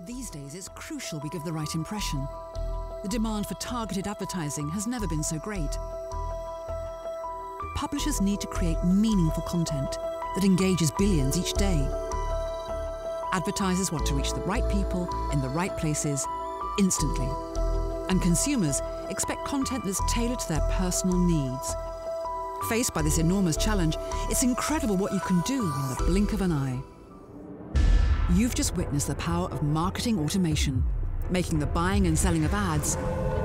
These days, it's crucial we give the right impression. The demand for targeted advertising has never been so great. Publishers need to create meaningful content that engages billions each day. Advertisers want to reach the right people in the right places instantly. And consumers expect content that's tailored to their personal needs. Faced by this enormous challenge, it's incredible what you can do in the blink of an eye. You've just witnessed the power of marketing automation, making the buying and selling of ads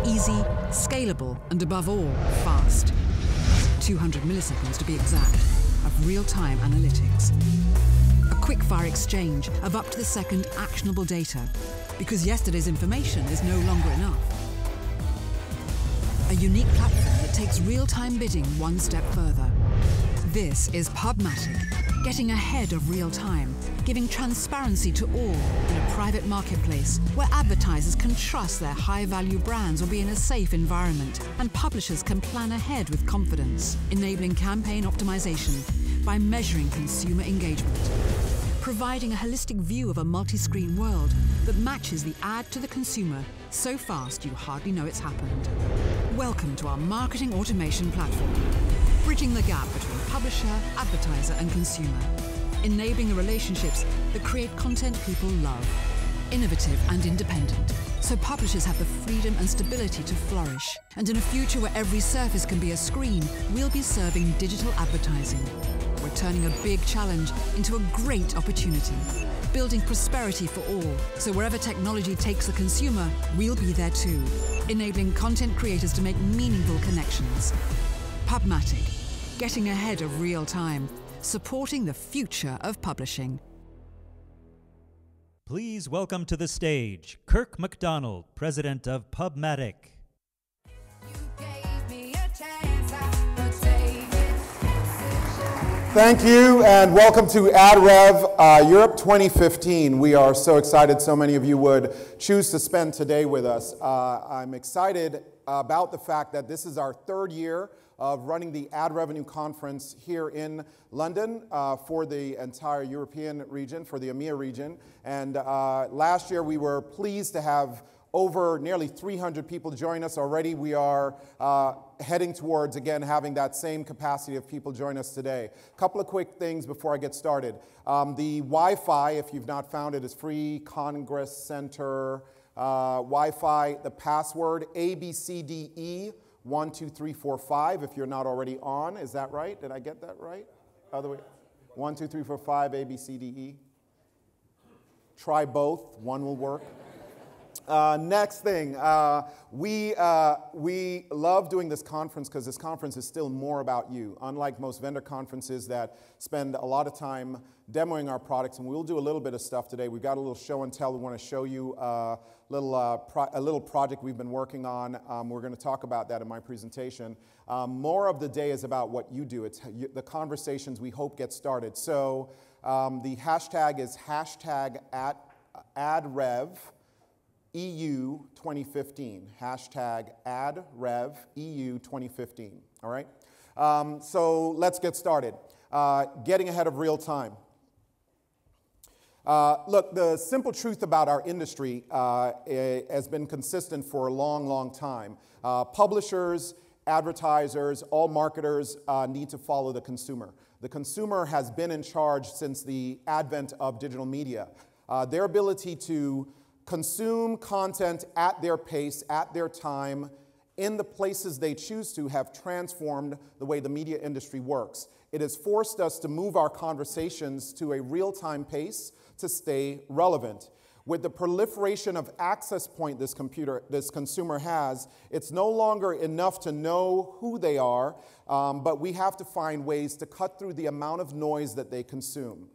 easy, scalable, and above all, fast. 200 milliseconds to be exact, of real-time analytics. A quick-fire exchange of up-to-the-second actionable data, because yesterday's information is no longer enough. A unique platform that takes real-time bidding one step further. This is Pubmatic, getting ahead of real time, giving transparency to all in a private marketplace where advertisers can trust their high-value brands will be in a safe environment and publishers can plan ahead with confidence, enabling campaign optimization by measuring consumer engagement, providing a holistic view of a multi-screen world that matches the ad to the consumer so fast you hardly know it's happened. Welcome to our marketing automation platform, bridging the gap between publisher, advertiser, and consumer, enabling the relationships that create content people love, innovative and independent, so publishers have the freedom and stability to flourish. And in a future where every surface can be a screen, we'll be serving digital advertising. We're turning a big challenge into a great opportunity, building prosperity for all, so wherever technology takes the consumer, we'll be there too, enabling content creators to make meaningful connections. Pubmatic, getting ahead of real time, supporting the future of publishing. Please welcome to the stage, Kirk McDonald, president of Pubmatic. Thank you, and welcome to AdRev Europe 2015. We are so excited so many of you would choose to spend today with us. I'm excited about the fact that this is our third year of running the Ad Revenue Conference here in London for the entire European region, for the EMEA region. And last year we were pleased to have over nearly 300 people join us already. We are heading towards, again, having that same capacity of people join us today. A couple of quick things before I get started. The Wi-Fi, if you've not found it, is free. Congress Center Wi-Fi, the password ABCDE 12345 if you're not already on. Is that right? Did I get that right? Other way. 12345 ABCDE. Try both. One will work. Next thing, we love doing this conference because this conference is still more about you. Unlike most vendor conferences that spend a lot of time demoing our products, and we'll do a little bit of stuff today. We've got a little show and tell. We want to show you a little project we've been working on. We're going to talk about that in my presentation. More of the day is about what you do. It's the conversations we hope get started. So the hashtag is hashtag @AdRev. EU 2015, hashtag #AdRevEU 2015, all right? So let's get started. Getting ahead of real time. Look, the simple truth about our industry has been consistent for a long, long time. Publishers, advertisers, all marketers need to follow the consumer. The consumer has been in charge since the advent of digital media. Their ability to consume content at their pace, at their time, in the places they choose to have transformed the way the media industry works. It has forced us to move our conversations to a real-time pace to stay relevant. With the proliferation of access point this consumer has, it's no longer enough to know who they are, but we have to find ways to cut through the amount of noise that they consume.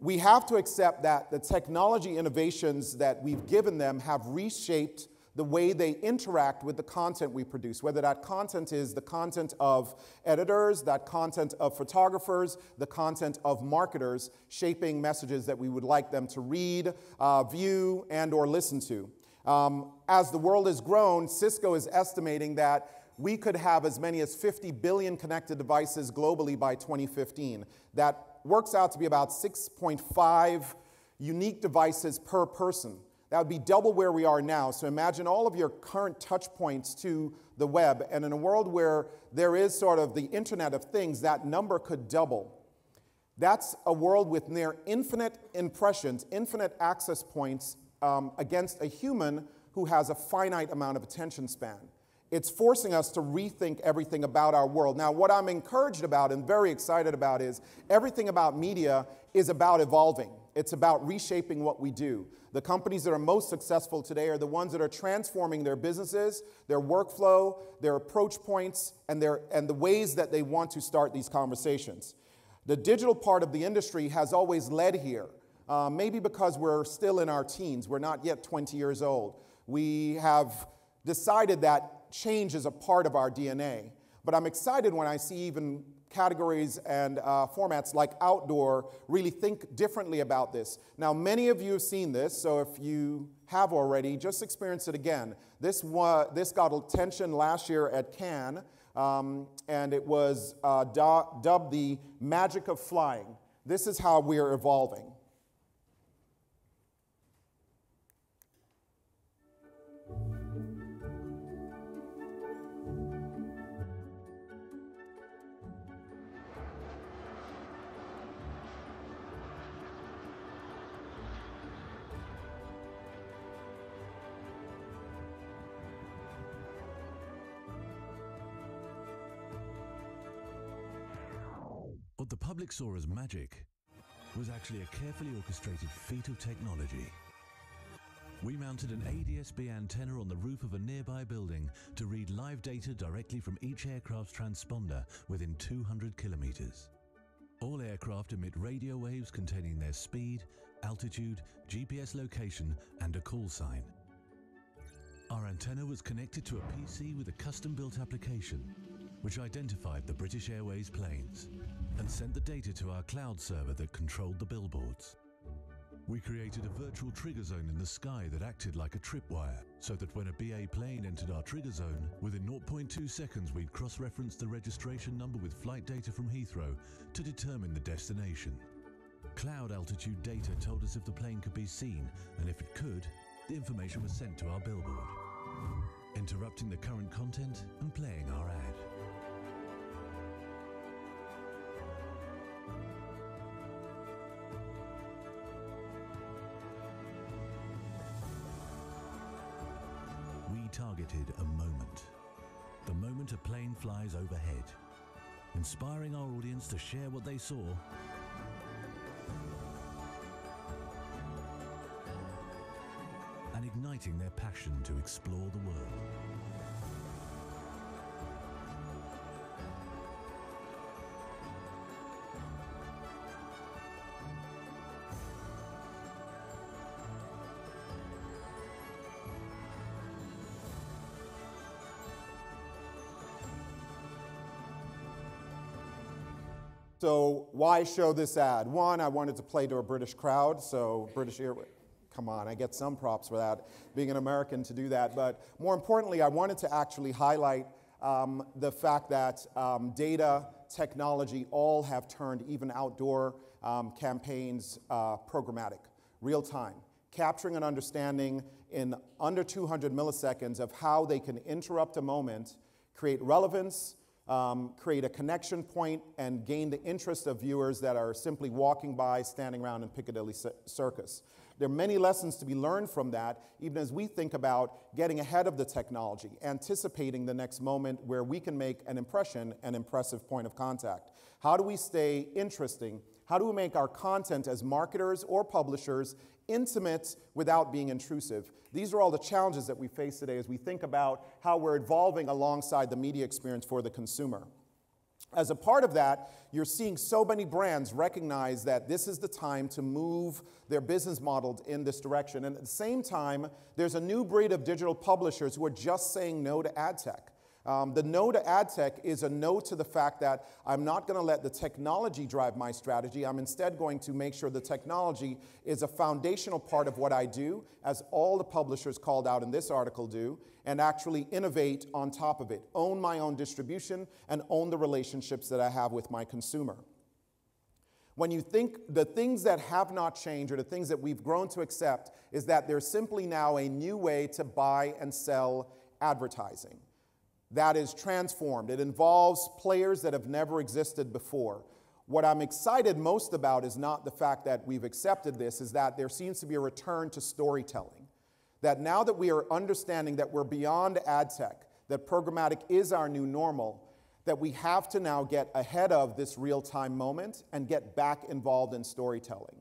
We have to accept that the technology innovations that we've given them have reshaped the way they interact with the content we produce, whether that content is the content of editors, that content of photographers, the content of marketers, shaping messages that we would like them to read, view, and or listen to. As the world has grown, Cisco is estimating that we could have as many as 50 billion connected devices globally by 2015. That works out to be about 6.5 unique devices per person. That would be double where we are now. So imagine all of your current touch points to the web, and in a world where there is sort of the Internet of Things, that number could double. That's a world with near infinite impressions, infinite access points against a human who has a finite amount of attention span. It's forcing us to rethink everything about our world. Now, what I'm encouraged about and very excited about is everything about media is about evolving. It's about reshaping what we do. The companies that are most successful today are the ones that are transforming their businesses, their workflow, their approach points, and the ways that they want to start these conversations. The digital part of the industry has always led here, maybe because we're still in our teens. We're not yet 20 years old. We have decided that change is a part of our DNA. But I'm excited when I see even categories and formats like outdoor really think differently about this. Now, many of you have seen this, so if you have already, just experience it again. This got attention last year at Cannes, and it was dubbed the magic of flying. This is how we're evolving. What the public saw as magic was actually a carefully orchestrated feat of technology. We mounted an ADS-B antenna on the roof of a nearby building to read live data directly from each aircraft's transponder within 200 kilometers. All aircraft emit radio waves containing their speed, altitude, GPS location, and a call sign. Our antenna was connected to a PC with a custom-built application, which identified the British Airways planes and sent the data to our cloud server that controlled the billboards. We created a virtual trigger zone in the sky that acted like a tripwire, so that when a BA plane entered our trigger zone, within 0.2 seconds we'd cross-reference the registration number with flight data from Heathrow to determine the destination. Cloud altitude data told us if the plane could be seen, and if it could, the information was sent to our billboard, interrupting the current content and playing our ad. We targeted a moment. The moment a plane flies overhead, inspiring our audience to share what they saw and igniting their passion to explore the world. So why show this ad? One, I wanted to play to a British crowd, so British Airways, come on, I get some props for that, being an American to do that. But more importantly, I wanted to actually highlight the fact that data, technology, all have turned even outdoor campaigns programmatic, real time, capturing and understanding in under 200 milliseconds of how they can interrupt a moment, create relevance, create a connection point, and gain the interest of viewers that are simply walking by, standing around in Piccadilly Circus. There are many lessons to be learned from that, even as we think about getting ahead of the technology, anticipating the next moment where we can make an impression, an impressive point of contact. How do we stay interesting? How do we make our content as marketers or publishers intimate without being intrusive? These are all the challenges that we face today as we think about how we're evolving alongside the media experience for the consumer. As a part of that, you're seeing so many brands recognize that this is the time to move their business models in this direction. And at the same time, there's a new breed of digital publishers who are just saying no to ad tech. The no to ad tech is a no to the fact that I'm not going to let the technology drive my strategy. I'm instead going to make sure the technology is a foundational part of what I do, as all the publishers called out in this article do, and actually innovate on top of it, own my own distribution, and own the relationships that I have with my consumer. When you think the things that have not changed or the things that we've grown to accept is that there's simply now a new way to buy and sell advertising that is transformed. It involves players that have never existed before. What I'm excited most about is not the fact that we've accepted this, is that there seems to be a return to storytelling. That now that we are understanding that we're beyond ad tech, that programmatic is our new normal, that we have to now get ahead of this real-time moment and get back involved in storytelling.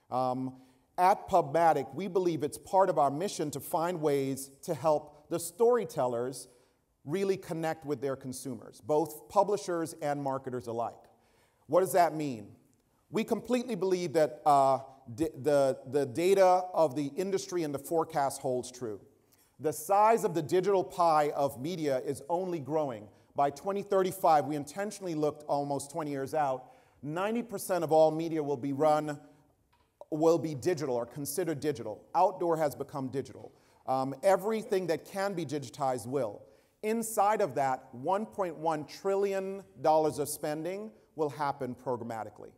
At Pubmatic, we believe it's part of our mission to find ways to help the storytellers really connect with their consumers, both publishers and marketers alike. What does that mean? We completely believe that the data of the industry and the forecast holds true. The size of the digital pie of media is only growing. By 2035, we intentionally looked almost 20 years out, 90% of all media will be digital or considered digital. Outdoor has become digital. Everything that can be digitized will. Inside of that, $1.1 trillion of spending will happen programmatically.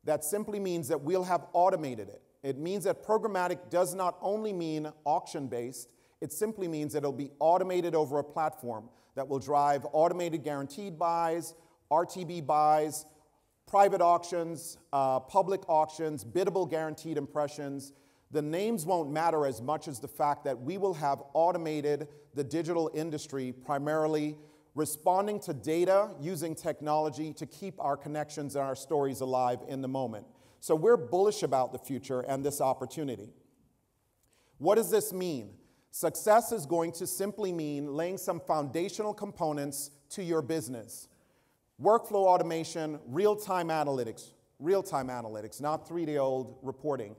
That simply means that we'll have automated it. It means that programmatic does not only mean auction-based, it simply means that it'll be automated over a platform that will drive automated guaranteed buys, RTB buys, private auctions, public auctions, biddable guaranteed impressions. The names won't matter as much as the fact that we will have automated the digital industry, primarily responding to data, using technology to keep our connections and our stories alive in the moment. So we're bullish about the future and this opportunity. What does this mean? Success is going to simply mean laying some foundational components to your business. Workflow automation, real-time analytics, not 3-day-old reporting.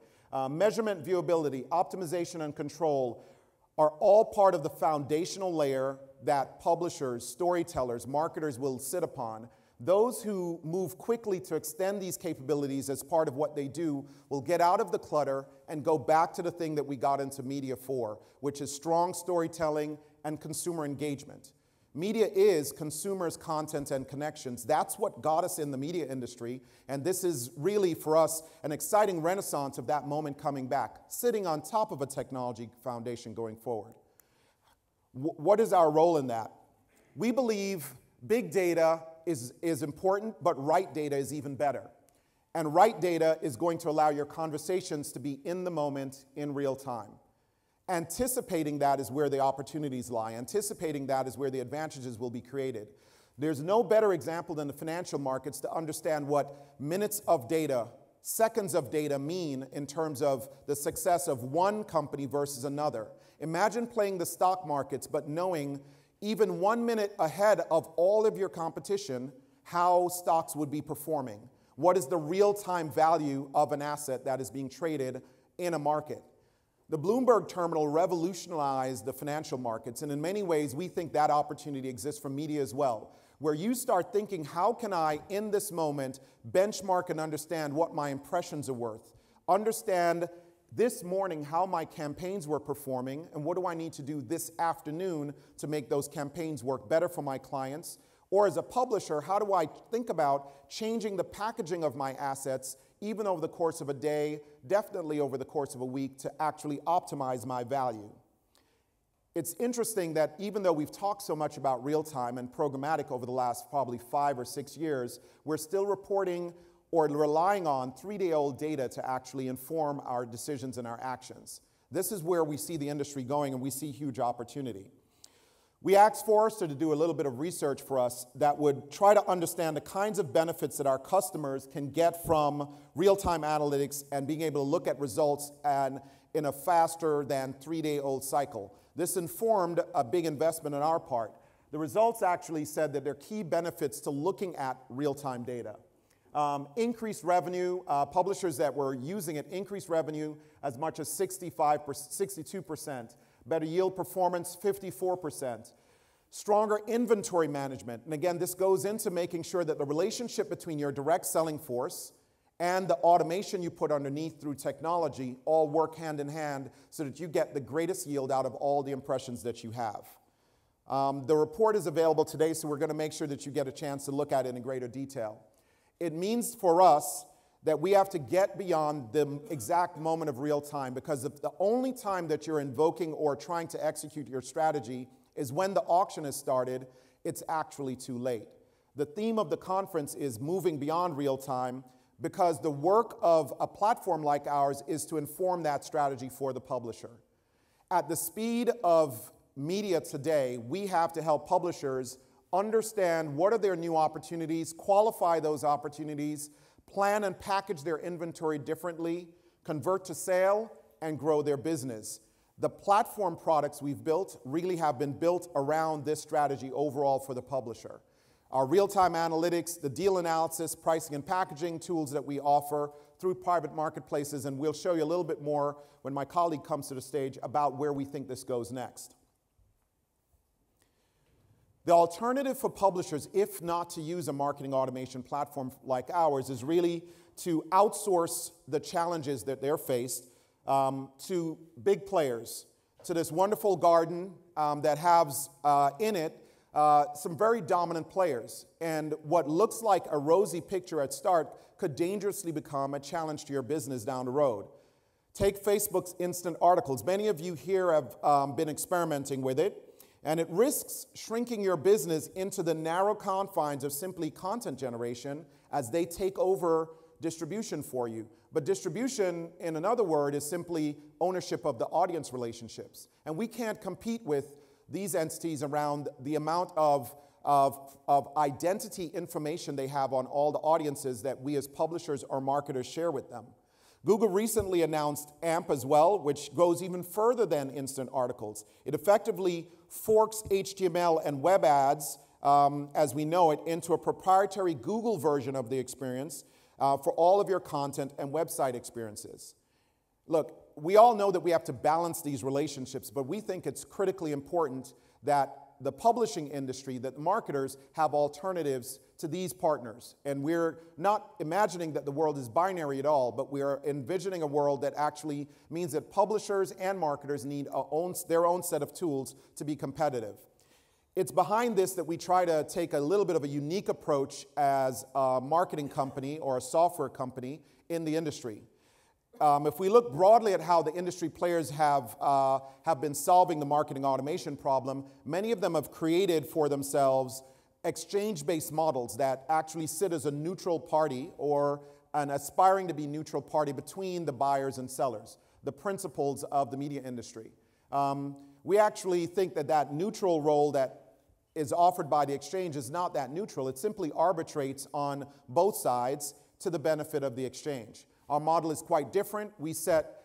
Measurement, viewability, optimization, and control are all part of the foundational layer that publishers, storytellers, marketers will sit upon. Those who move quickly to extend these capabilities as part of what they do will get out of the clutter and go back to the thing that we got into media for, which is strong storytelling and consumer engagement. Media is consumers, content, and connections. That's what got us in the media industry, and this is really, for us, an exciting renaissance of that moment coming back, sitting on top of a technology foundation going forward. What is our role in that? We believe big data is important, but right data is even better. And right data is going to allow your conversations to be in the moment, in real time. Anticipating that is where the opportunities lie. Anticipating that is where the advantages will be created. There's no better example than the financial markets to understand what minutes of data, seconds of data mean in terms of the success of one company versus another. Imagine playing the stock markets, but knowing even 1 minute ahead of all of your competition how stocks would be performing. What is the real-time value of an asset that is being traded in a market? The Bloomberg terminal revolutionized the financial markets, and in many ways, we think that opportunity exists for media as well, where you start thinking, how can I, in this moment, benchmark and understand what my impressions are worth? Understand this morning how my campaigns were performing, and what do I need to do this afternoon to make those campaigns work better for my clients? Or as a publisher, how do I think about changing the packaging of my assets even over the course of a day, definitely over the course of a week, to actually optimize my value? It's interesting that even though we've talked so much about real-time and programmatic over the last probably 5 or 6 years, we're still reporting or relying on 3-day-old data to actually inform our decisions and our actions. This is where we see the industry going, and we see huge opportunity. We asked Forrester to do a little bit of research for us that would try to understand the kinds of benefits that our customers can get from real-time analytics and being able to look at results and in a faster than 3-day-old cycle. This informed a big investment on our part. The results actually said that there are key benefits to looking at real-time data. Increased revenue, publishers that were using it increased revenue as much as 62%. Better yield performance, 54%. Stronger inventory management. And again, this goes into making sure that the relationship between your direct selling force and the automation you put underneath through technology all work hand in hand so that you get the greatest yield out of all the impressions that you have. The report is available today, so we're going to make sure that you get a chance to look at it in greater detail. It means for us that we have to get beyond the exact moment of real time, because if the only time that you're invoking or trying to execute your strategy is when the auction has started, it's actually too late. The theme of the conference is moving beyond real time, because the work of a platform like ours is to inform that strategy for the publisher. At the speed of media today, we have to help publishers understand what are their new opportunities, qualify those opportunities, plan and package their inventory differently, convert to sale, and grow their business. The platform products we've built really have been built around this strategy overall for the publisher. Our real-time analytics, the deal analysis, pricing and packaging tools that we offer through private marketplaces, and we'll show you a little bit more when my colleague comes to the stage about where we think this goes next. The alternative for publishers, if not to use a marketing automation platform like ours, is really to outsource the challenges that they're faced to big players, to this wonderful garden that has in it some very dominant players. And what looks like a rosy picture at start could dangerously become a challenge to your business down the road. Take Facebook's instant articles. Many of you here have been experimenting with it. And it risks shrinking your business into the narrow confines of simply content generation as they take over distribution for you. But distribution, in another word, is simply ownership of the audience relationships. And we can't compete with these entities around the amount of identity information they have on all the audiences that we as publishers or marketers share with them. Google recently announced AMP as well, which goes even further than instant articles. It effectively forks HTML and web ads, as we know it, into a proprietary Google version of the experience for all of your content and website experiences. Look, we all know that we have to balance these relationships, but we think it's critically important that the publishing industry, that marketers have alternatives to these partners. And we're not imagining that the world is binary at all, but we are envisioning a world that actually means that publishers and marketers need their own set of tools to be competitive. It's behind this that we try to take a little bit of a unique approach as a marketing company or a software company in the industry. If we look broadly at how the industry players have been solving the marketing automation problem, many of them have created for themselves exchange-based models that actually sit as a neutral party or an aspiring to be neutral party between the buyers and sellers, the principles of the media industry. We actually think that that neutral role that is offered by the exchange is not that neutral. It simply arbitrates on both sides to the benefit of the exchange. Our model is quite different. We set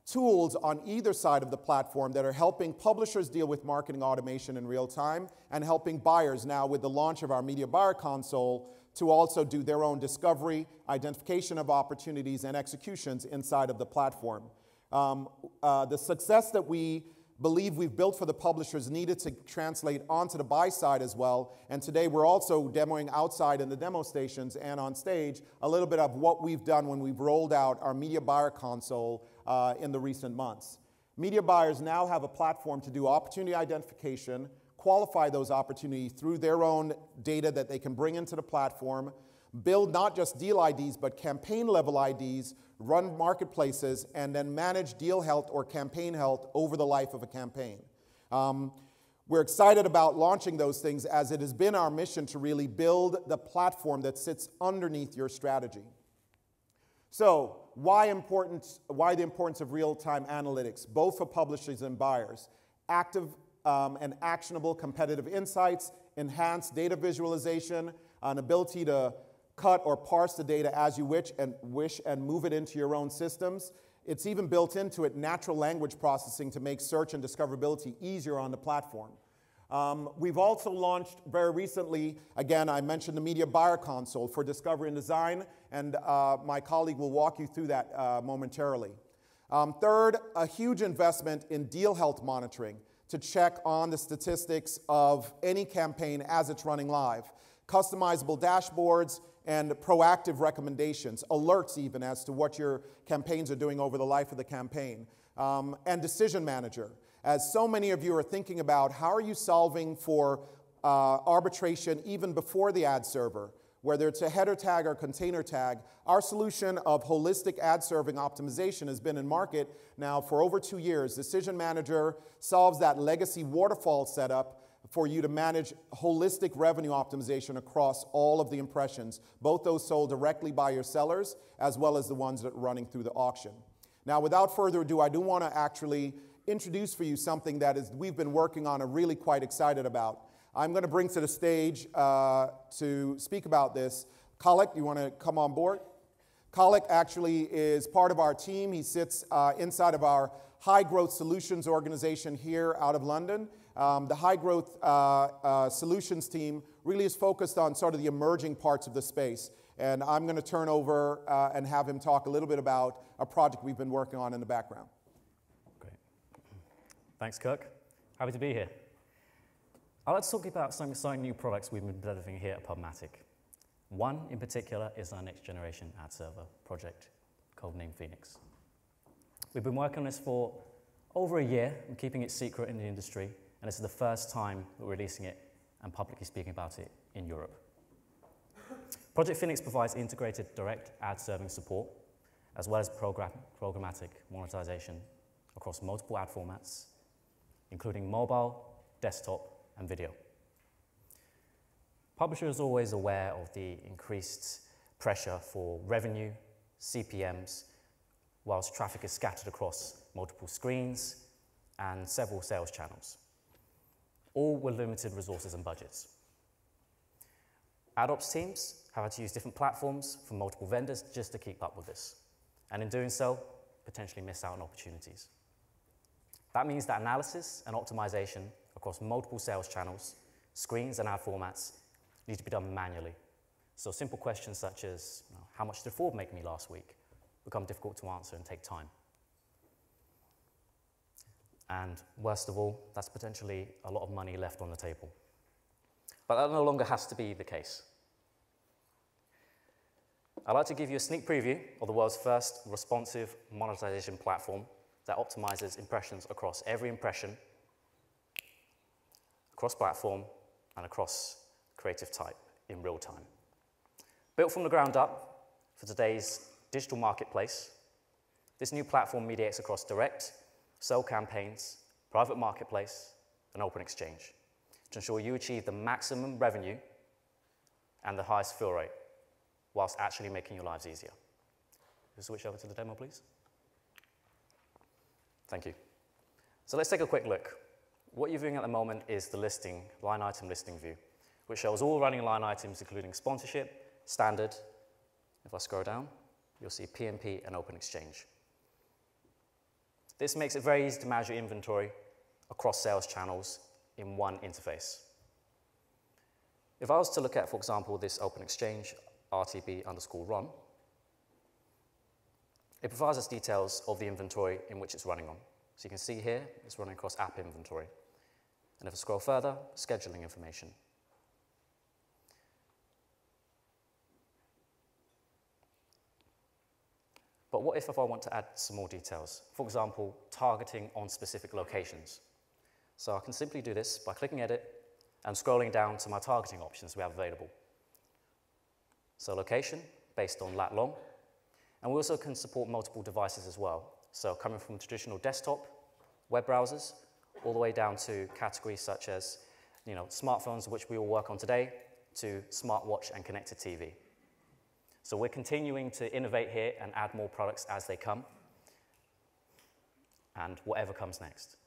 tools on either side of the platform that are helping publishers deal with marketing automation in real time and helping buyers now with the launch of our Media Buyer Console to also do their own discovery, identification of opportunities, and executions inside of the platform. The success that we believe we've built for the publishers needed to translate onto the buy side as well. And today we're also demoing outside in the demo stations and on stage a little bit of what we've done when we've rolled out our Media Buyer Console in the recent months. Media buyers now have a platform to do opportunity identification, qualify those opportunities through their own data that they can bring into the platform, build not just deal IDs, but campaign level IDs, run marketplaces, and then manage deal health or campaign health over the life of a campaign. We're excited about launching those things as it has been our mission to really build the platform that sits underneath your strategy. So why the importance of real-time analytics, both for publishers and buyers? Active and actionable competitive insights, enhanced data visualization, an ability to cut or parse the data as you wish and move it into your own systems. It's even built into it natural language processing to make search and discoverability easier on the platform. We've also launched very recently, again, I mentioned the Media Buyer Console for discovery and design, and my colleague will walk you through that momentarily. Third, a huge investment in deal health monitoring to check on the statistics of any campaign as it's running live. Customizable dashboards and proactive recommendations, alerts even as to what your campaigns are doing over the life of the campaign. And Decision Manager. As so many of you are thinking about how are you solving for arbitration even before the ad server? whether it's a header tag or container tag, our solution of holistic ad serving optimization has been in market now for over 2 years. Decision Manager solves that legacy waterfall setup for you to manage holistic revenue optimization across all of the impressions, both those sold directly by your sellers as well as the ones that are running through the auction. Now, without further ado, I do want to actually introduce for you something that we've been working on and really quite excited about. I'm going to bring to the stage to speak about this. Kirk, you want to come on board? Kirk actually is part of our team. He sits inside of our High Growth Solutions organization here out of London. The High Growth Solutions team really is focused on sort of the emerging parts of the space. And I'm going to turn over and have him talk a little bit about a project we've been working on in the background. Great. Thanks, Kirk. Happy to be here. I'd like to talk about some exciting new products we've been developing here at Pubmatic. One in particular is our next generation ad server project, codenamed Phoenix. We've been working on this for over a year and keeping it secret in the industry, and this is the first time we're releasing it and publicly speaking about it in Europe. Project Phoenix provides integrated direct ad serving support, as well as programmatic monetization across multiple ad formats, including mobile, desktop, and video. Publishers are always aware of the increased pressure for revenue, CPMs, whilst traffic is scattered across multiple screens and several sales channels, all with limited resources and budgets. Ad ops teams have had to use different platforms from multiple vendors just to keep up with this, and in doing so, potentially miss out on opportunities. That means that analysis and optimization across multiple sales channels, screens, and ad formats need to be done manually. So simple questions such as, how much did Ford make me last week, become difficult to answer and take time. And worst of all, that's potentially a lot of money left on the table. But that no longer has to be the case. I'd like to give you a sneak preview of the world's first responsive monetization platform that optimizes impressions across every impression, across platform, and across creative type in real time. Built from the ground up for today's digital marketplace, this new platform mediates across direct, sell campaigns, private marketplace, and open exchange to ensure you achieve the maximum revenue and the highest fill rate, whilst actually making your lives easier. We'll switch over to the demo, please. Thank you. So let's take a quick look. What you're viewing at the moment is the listing, line item listing view, which shows all running line items, including sponsorship, standard. If I scroll down, you'll see PMP and open exchange. This makes it very easy to manage your inventory across sales channels in one interface. If I was to look at, for example, this open exchange, RTB_run, it provides us details of the inventory in which it's running on. So you can see here, it's running across app inventory. And if I scroll further, scheduling information. But what if I want to add some more details? For example, targeting on specific locations. So I can simply do this by clicking Edit and scrolling down to my targeting options we have available. So location, based on lat long. And we also can support multiple devices as well. So coming from traditional desktop, web browsers, all the way down to categories such as smartphones, which we all work on today, to smartwatch and connected TV. So we're continuing to innovate here and add more products as they come, and whatever comes next.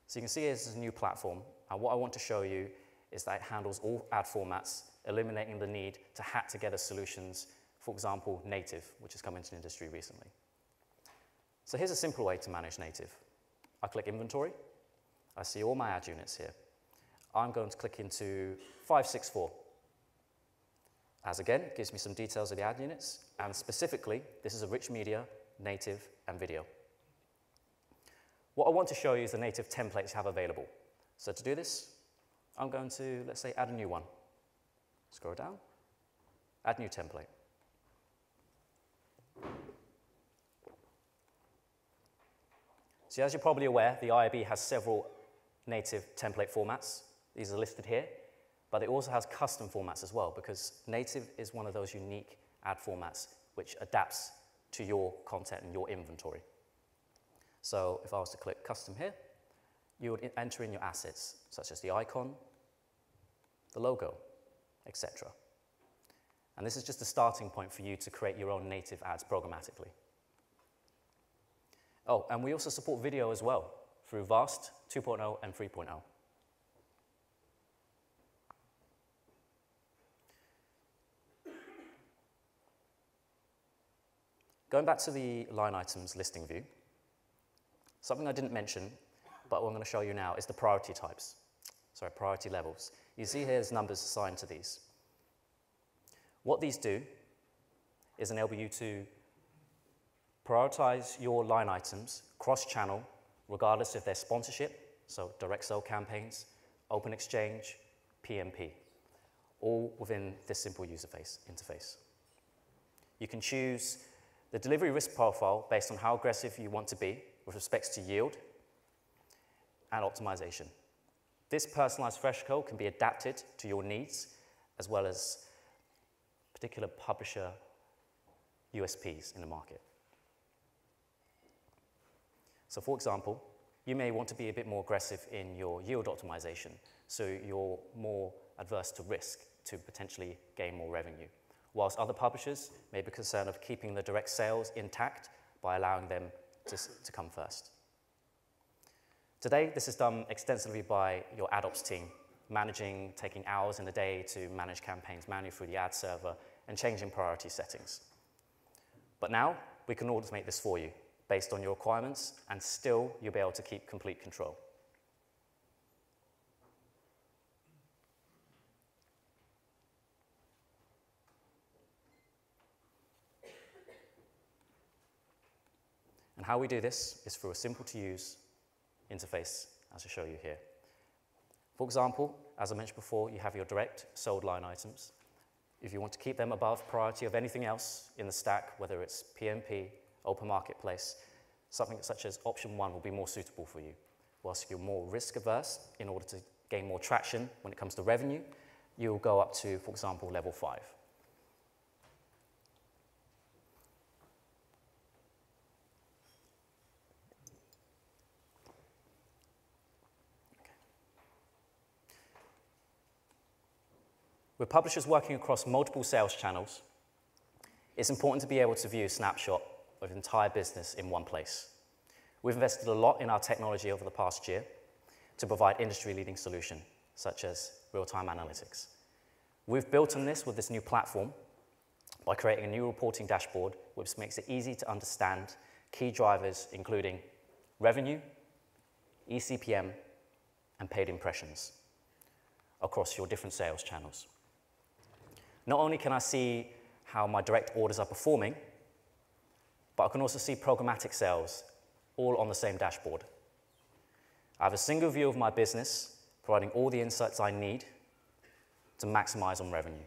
So you can see this is a new platform, and what I want to show you is that it handles all ad formats, eliminating the need to hack together solutions, for example, native, which has come into the industry recently. So here's a simple way to manage native. I click inventory. I see all my ad units here. I'm going to click into 564. As again, it gives me some details of the ad units, and specifically, this is a rich media, native, and video. What I want to show you is the native templates you have available. So to do this, I'm going to, let's say, add a new one. Scroll down, add new template. So as you're probably aware, the IAB has several native template formats. These are listed here, but it also has custom formats as well, because native is one of those unique ad formats which adapts to your content and your inventory. So if I was to click custom here, you would enter in your assets, such as the icon, the logo, etc. And this is just a starting point for you to create your own native ads programmatically. Oh, and we also support video as well through VAST 2.0 and 3.0. Going back to the line items listing view, something I didn't mention, but what I'm going to show you now is the priority types. Sorry, priority levels. You see here's numbers assigned to these. What these do is enable you to prioritize your line items cross-channel, regardless if they're sponsorship, so direct sale campaigns, open exchange, PMP, all within this simple user interface. You can choose the delivery risk profile based on how aggressive you want to be with respect to yield and optimization. This personalized threshold can be adapted to your needs as well as particular publisher USPs in the market. So for example, you may want to be a bit more aggressive in your yield optimization, so you're more adverse to risk to potentially gain more revenue, whilst other publishers may be concerned of keeping the direct sales intact by allowing them to come first. Today, this is done extensively by your ad ops team, taking hours in a day to manage campaigns manually through the ad server and changing priority settings. But now, we can automate this for you based on your requirements, and still you'll be able to keep complete control. And how we do this is through a simple-to-use interface, as I show you here. For example, as I mentioned before, you have your direct sold line items. If you want to keep them above priority of anything else in the stack, whether it's PMP, open marketplace, something such as option 1 will be more suitable for you. Whilst you're more risk averse, in order to gain more traction when it comes to revenue, you'll go up to, for example, level 5. With publishers working across multiple sales channels, it's important to be able to view a snapshot of the entire business in one place. We've invested a lot in our technology over the past year to provide industry-leading solutions, such as real-time analytics. We've built on this with this new platform by creating a new reporting dashboard, which makes it easy to understand key drivers, including revenue, eCPM, and paid impressions across your different sales channels. Not only can I see how my direct orders are performing, but I can also see programmatic sales all on the same dashboard. I have a single view of my business, providing all the insights I need to maximize on revenue.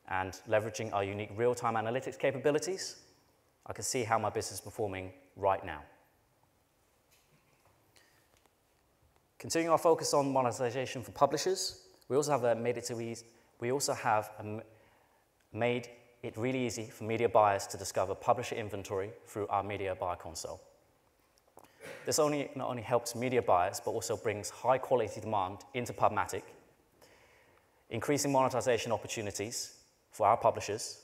And leveraging our unique real-time analytics capabilities, I can see how my business is performing right now. Continuing our focus on monetization for publishers, we also have made it really easy for media buyers to discover publisher inventory through our media buyer console. This not only helps media buyers, but also brings high-quality demand into Pubmatic, increasing monetization opportunities for our publishers.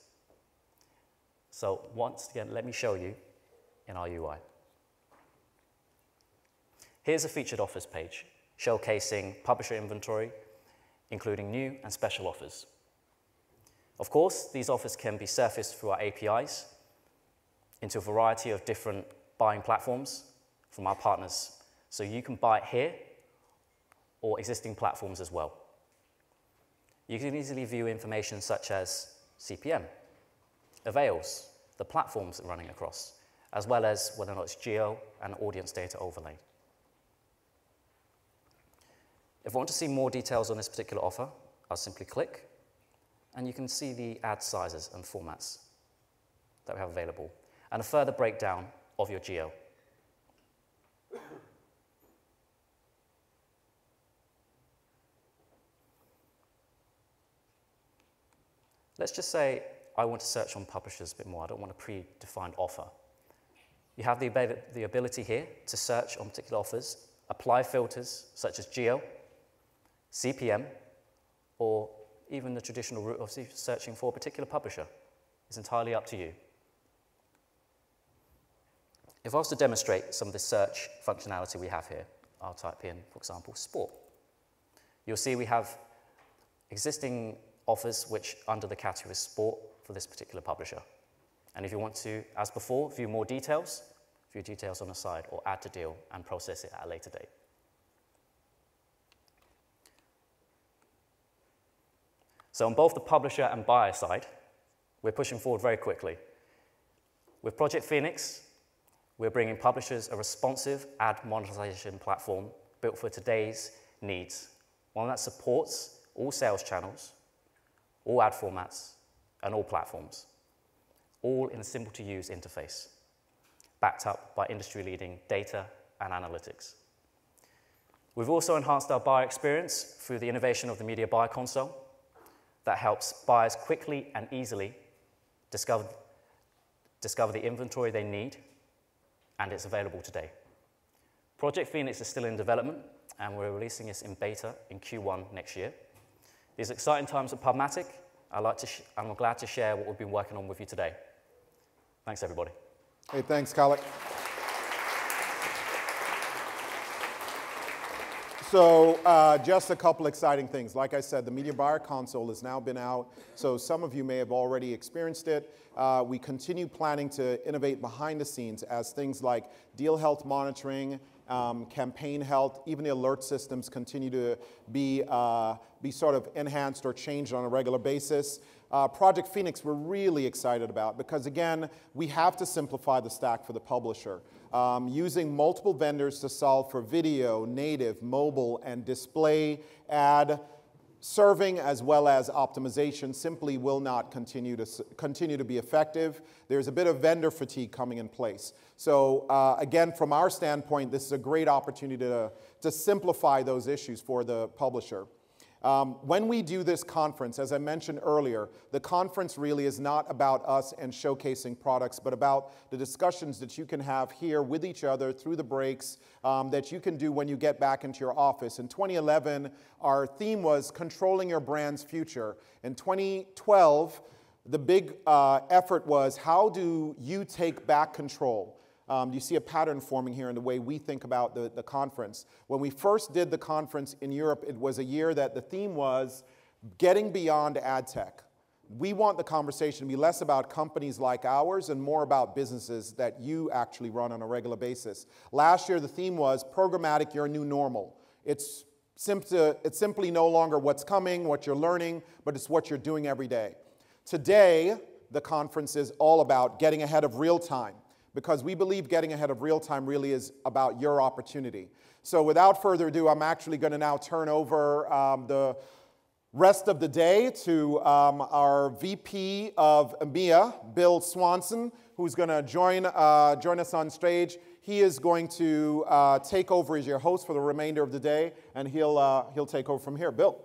So once again, let me show you in our UI. Here's a featured offers page, showcasing publisher inventory, including new and special offers. Of course, these offers can be surfaced through our APIs into a variety of different buying platforms from our partners. So you can buy it here or existing platforms as well. You can easily view information such as CPM, avails, the platforms it's running across, as well as whether or not it's geo and audience data overlay. If I want to see more details on this particular offer, I'll simply click, and you can see the ad sizes and formats that we have available, and a further breakdown of your geo. Let's just say I want to search on publishers a bit more. I don't want a predefined offer. You have the ability here to search on particular offers, apply filters such as geo, CPM, or even the traditional route of searching for a particular publisher. It's entirely up to you. If I was to demonstrate some of the search functionality we have here, I'll type in, for example, sport. You'll see we have existing offers which under the category is sport for this particular publisher. And if you want to, as before, view more details, view details on the side or add to deal and process it at a later date. So on both the publisher and buyer side, we're pushing forward very quickly. With Project Phoenix, we're bringing publishers a responsive ad monetization platform built for today's needs, one that supports all sales channels, all ad formats, and all platforms, all in a simple-to-use interface, backed up by industry-leading data and analytics. We've also enhanced our buyer experience through the innovation of the Media Buyer Console that helps buyers quickly and easily discover the inventory they need, and it's available today. Project Phoenix is still in development, and we're releasing this in beta in Q1 next year. These exciting times at Pubmatic. I'm glad to share what we've been working on with you today. Thanks, everybody. Hey, thanks, Kirk. So just a couple exciting things. Like I said, the Media Buyer Console has now been out, so some of you may have already experienced it. We continue planning to innovate behind the scenes as things like deal health monitoring, campaign health, even the alert systems continue to be sort of enhanced or changed on a regular basis. Project Phoenix we're really excited about because, again, we have to simplify the stack for the publisher. Using multiple vendors to solve for video, native, mobile, and display ad serving as well as optimization simply will not continue to be effective. There's a bit of vendor fatigue coming in place. So again, from our standpoint, this is a great opportunity to simplify those issues for the publisher. When we do this conference, as I mentioned earlier, the conference really is not about us and showcasing products, but about the discussions that you can have here with each other through the breaks that you can do when you get back into your office. In 2011, our theme was Controlling Your Brand's Future. In 2012, the big effort was how do you take back control? You see a pattern forming here in the way we think about the conference. When we first did the conference in Europe, it was a year that the theme was getting beyond ad tech. We want the conversation to be less about companies like ours and more about businesses that you actually run on a regular basis. Last year, the theme was programmatic, your new normal. It's simply no longer what's coming, what you're learning, but it's what you're doing every day. Today, the conference is all about getting ahead of real time, because we believe getting ahead of real time really is about your opportunity. So without further ado, I'm actually going to now turn over the rest of the day to our VP of EMEA, Bill Swanson, who's going to join us on stage. He is going to take over as your host for the remainder of the day, and he'll take over from here. Bill.